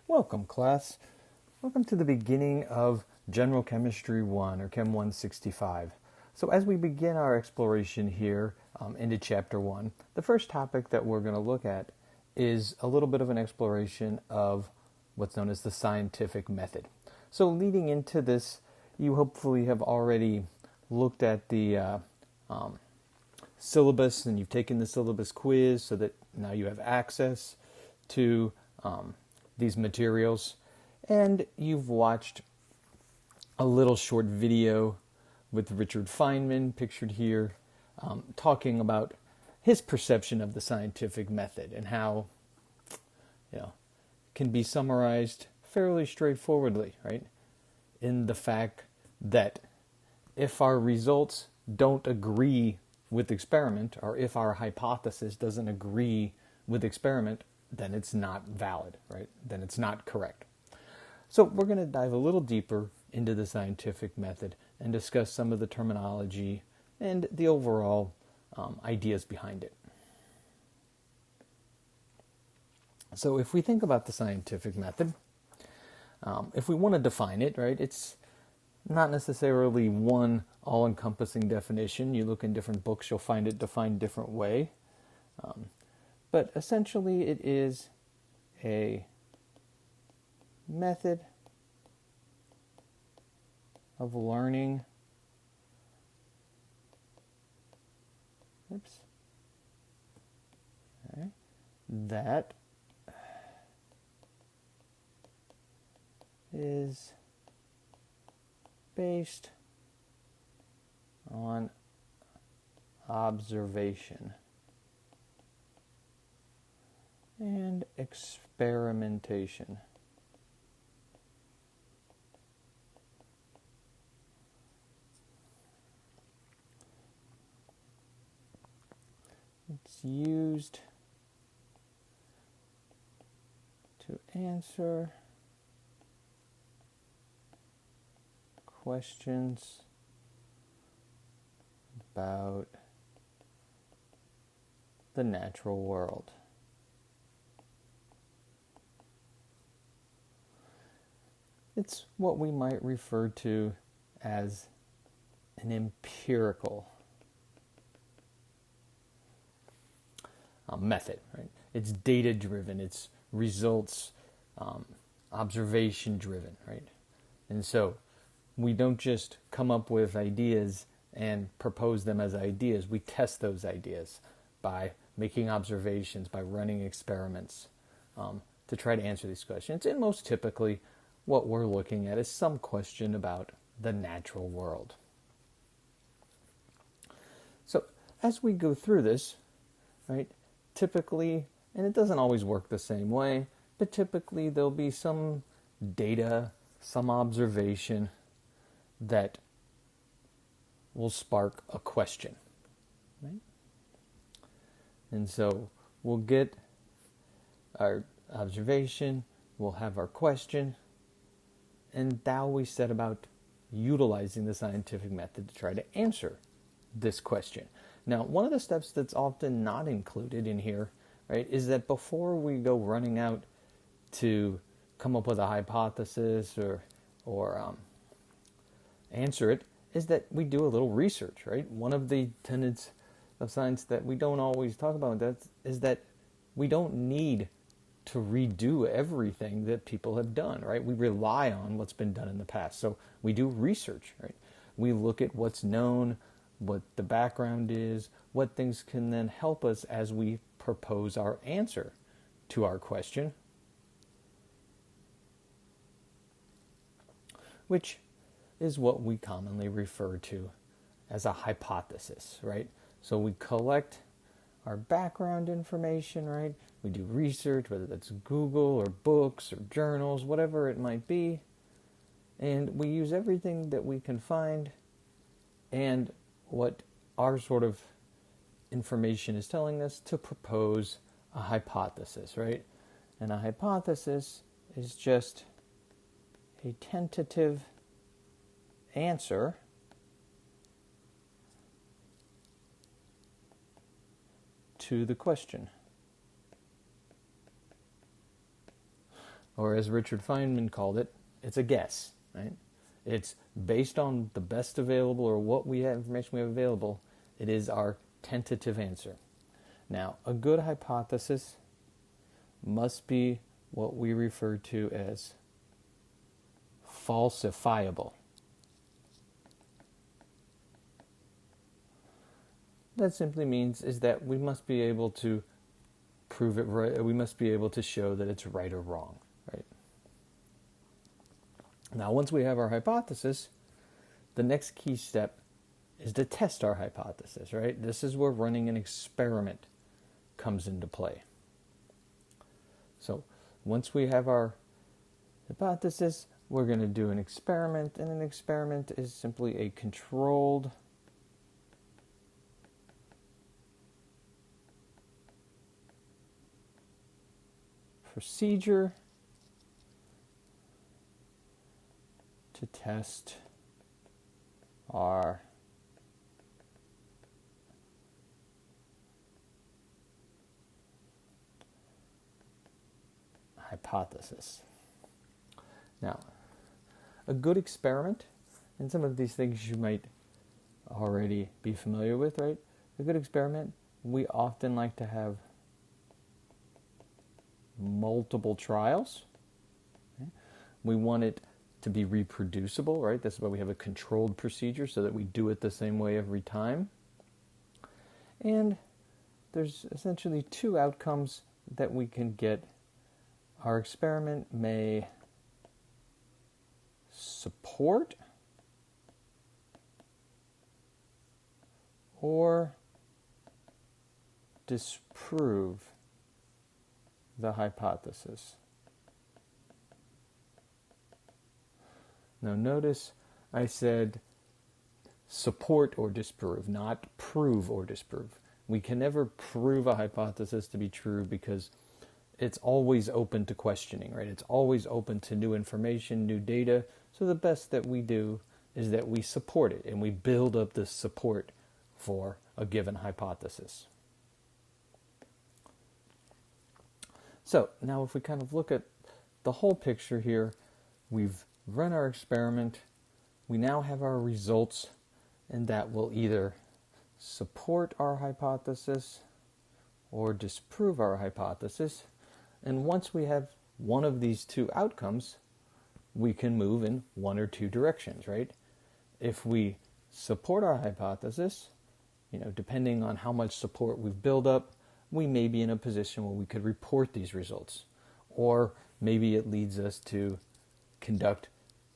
Welcome, class. Welcome to the beginning of General Chemistry 1, or Chem 165. So as we begin our exploration here into Chapter 1, the first topic that we're going to look at is a little bit of an exploration of what's known as the scientific method. So leading into this, you hopefully have already looked at the syllabus, and you've taken the syllabus quiz so that now you have access to these materials, and you've watched a little short video with Richard Feynman, pictured here, talking about his perception of the scientific method and how, can be summarized fairly straightforwardly, right? In the fact that if our results don't agree with experiment, or if our hypothesis doesn't agree with experiment, then it's not valid, right? Then it's not correct. So we're going to dive a little deeper into the scientific method and discuss some of the terminology and the overall ideas behind it. So if we think about the scientific method, if we want to define it, right, it's not necessarily one all-encompassing definition. You look in different books, you'll find it defined different way. But essentially it is a method of learning that is based on observation and experimentation. It's used to answer questions about the natural world. It's what we might refer to as an empirical method, right? It's data-driven, it's results, observation-driven, right? And so we don't just come up with ideas and propose them as ideas. We test those ideas by making observations, by running experiments to try to answer these questions. And most typically, what we're looking at is some question about the natural world. So as we go through this, right, typically, and it doesn't always work the same way, but typically there'll be some data, some observation that will spark a question, right? And so we'll get our observation, we'll have our question, and now we set about utilizing the scientific method to try to answer this question. Now, one of the steps that's often not included in here, right, is that before we go running out to come up with a hypothesis or answer it, is that we do a little research, right? One of the tenets of science that we don't always talk about is that we don't need to redo everything that people have done, right? We rely on what's been done in the past. So we do research, right? We look at what's known, what the background is, what things can then help us as we propose our answer to our question, which is what we commonly refer to as a hypothesis, right? So we collect our background information, right? We do research, whether that's Google or books or journals, whatever it might be, and we use everything that we can find and what our sort of information is telling us to propose a hypothesis, right? And a hypothesis is just a tentative answer to the question. or as Richard Feynman called it, it's a guess, right? It's based on the best available or what we have, information we have available. It is our tentative answer. Now, a good hypothesis must be what we refer to as falsifiable. That simply means is that we must be able to prove it right. We must be able to show that it's right or wrong, right? Now, once we have our hypothesis, the next key step is to test our hypothesis, right? This is where running an experiment comes into play. So, once we have our hypothesis, we're going to do an experiment, and an experiment is simply a controlled procedure to test our hypothesis. Now, a good experiment, and some of these things you might already be familiar with, right? A good experiment, we often like to have multiple trials. Okay? We want it to be reproducible, right? That's why we have a controlled procedure so that we do it the same way every time. And there's essentially two outcomes that we can get. Our experiment may support or disprove the hypothesis. Now notice I said support or disprove, not prove or disprove. We can never prove a hypothesis to be true because it's always open to questioning, right? It's always open to new information, new data. So the best that we do is that we support it and we build up this support for a given hypothesis. So now if we kind of look at the whole picture here, we've run our experiment, we now have our results, and that will either support our hypothesis or disprove our hypothesis. And once we have one of these two outcomes, we can move in one or two directions, right? If we support our hypothesis, depending on how much support we've built up, we may be in a position where we could report these results. Or maybe it leads us to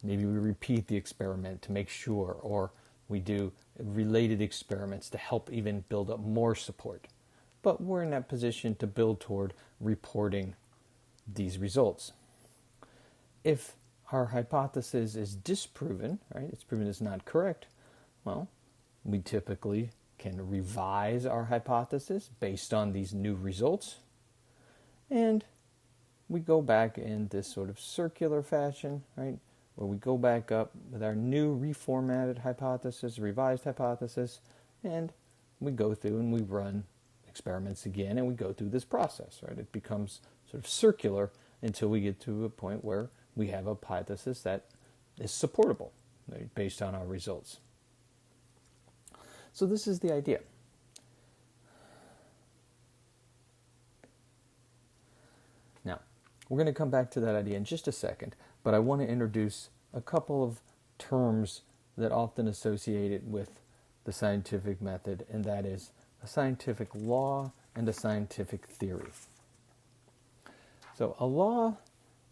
maybe we repeat the experiment to make sure, or we do related experiments to help even build up more support. But we're in that position to build toward reporting these results. If our hypothesis is disproven, right, it's proven it's not correct, well, we typically can revise our hypothesis based on these new results, and we go back in this sort of circular fashion, right, where we go back up with our new reformatted hypothesis, revised hypothesis, and we go through and we run experiments again, and we go through this process, right? It becomes sort of circular until we get to a point where we have a hypothesis that is supportable, right, based on our results. So this is the idea. Now, we're going to come back to that idea in just a second, but I want to introduce a couple of terms that often associated with the scientific method, and that is a scientific law and a scientific theory. So a law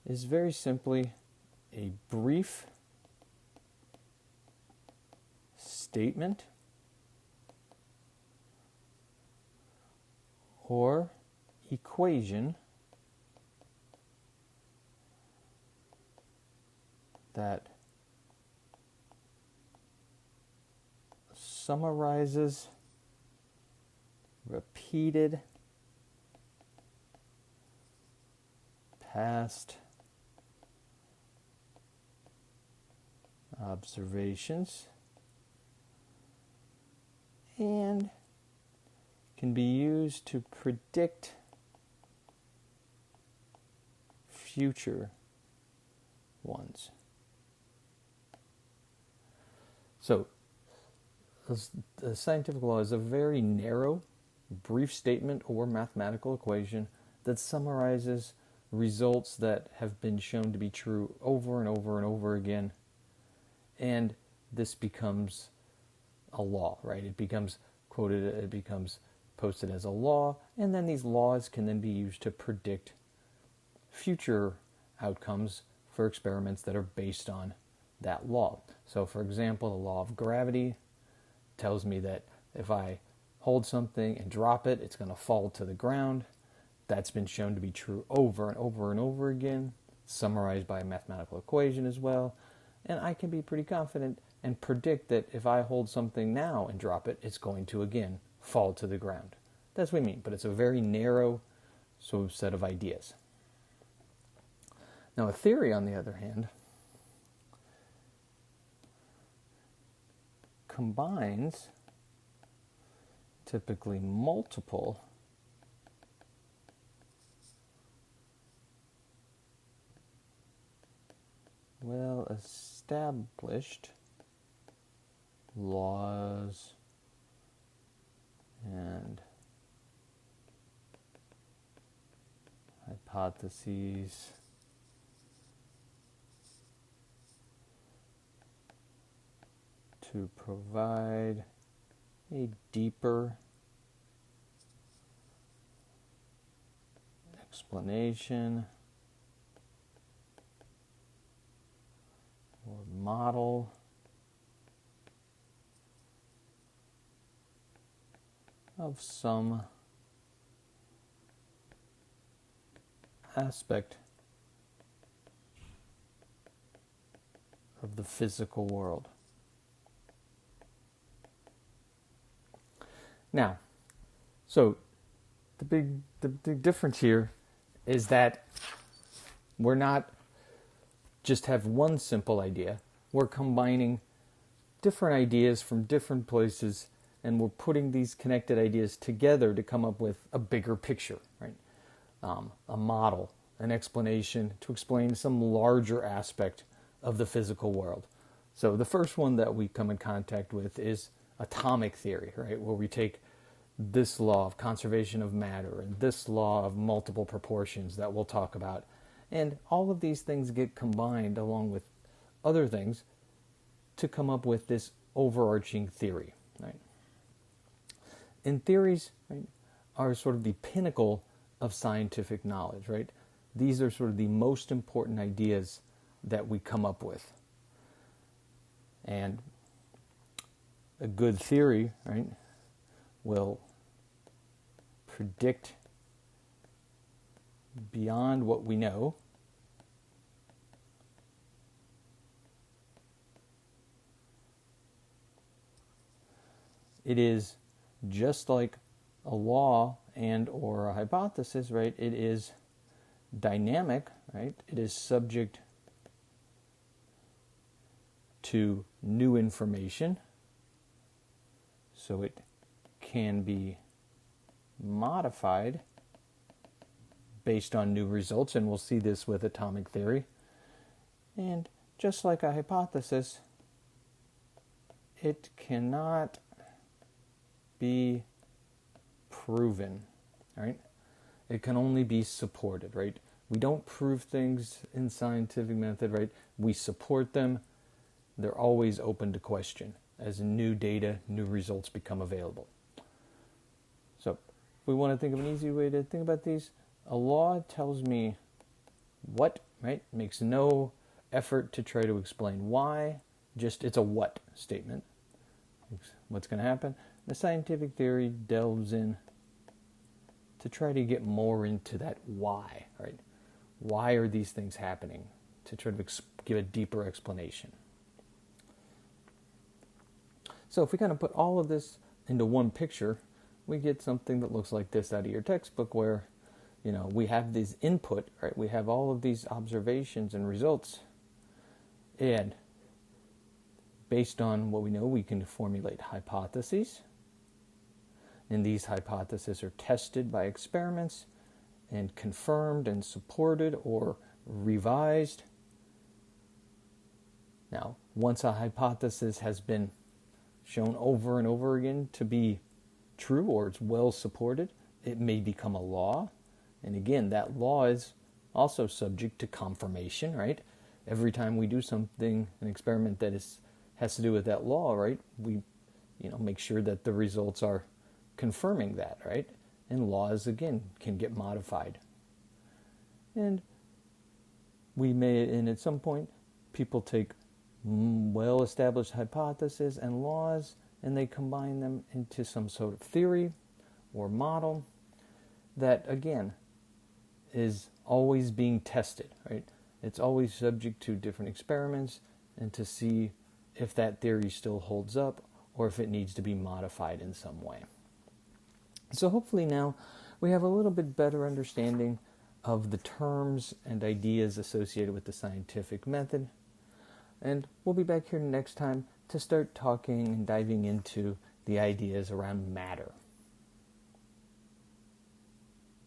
is very simply a brief statement or equation that summarizes repeated past observations and can be used to predict future ones. So, the scientific law is a very narrow, brief statement or mathematical equation that summarizes results that have been shown to be true over and over and over again. And this becomes a law, right? It becomes quoted, it becomes posted as a law, and then these laws can then be used to predict future outcomes for experiments that are based on that law. So, for example, the law of gravity tells me that if I hold something and drop it, it's going to fall to the ground. That's been shown to be true over and over and over again, summarized by a mathematical equation as well. And I can be pretty confident and predict that if I hold something now and drop it, it's going to again fall to the ground. That's what I mean, but it's a very narrow sort of set of ideas. Now, a theory, on the other hand, combines typically multiple well-established laws and hypotheses to provide a deeper explanation or model of some aspect of the physical world. Now, so the big difference here is that we're not just have one simple idea. We're combining different ideas from different places, and we're putting these connected ideas together to come up with a bigger picture, right? A model, an explanation to explain some larger aspect of the physical world. So the first one that we come in contact with is atomic theory, right? Where we take this law of conservation of matter and this law of multiple proportions that we'll talk about. And all of these things get combined along with other things to come up with this overarching theory, right? And theories, right, are sort of the pinnacle of scientific knowledge, right? These are sort of the most important ideas that we come up with. And a good theory, right, will predict beyond what we know. It is just like a law and or a hypothesis, right? It is dynamic, right? It is subject to new information, so it can be modified based on new results, and we'll see this with atomic theory. And just like a hypothesis, it cannot be proven, right? It can only be supported, right? We don't prove things in scientific method, right? We support them. They're always open to question as new data, new results become available. So, if we want to think of an easy way to think about these, a law tells me what, right? Makes no effort to try to explain why, just it's a what statement. What's going to happen? The scientific theory delves in to try to get more into that why, right? Why are these things happening? To try to give a deeper explanation. So if we kind of put all of this into one picture, we get something that looks like this out of your textbook where, you know, we have this input, right? We have all of these observations and results. And based on what we know, we can formulate hypotheses. And these hypotheses are tested by experiments and confirmed and supported or revised. Now, once a hypothesis has been shown over and over again to be true or it's well supported, it may become a law. And again, that law is also subject to confirmation, right? Every time we do something, an experiment that has to do with that law, right? We, make sure that the results are confirming that, right? And laws, again, can get modified. And at some point, people take well-established hypotheses and laws, and they combine them into some sort of theory or model that, again, is always being tested, right? It's always subject to different experiments and to see if that theory still holds up or if it needs to be modified in some way. So hopefully now we have a little bit better understanding of the terms and ideas associated with the scientific method. And we'll be back here next time to start talking and diving into the ideas around matter.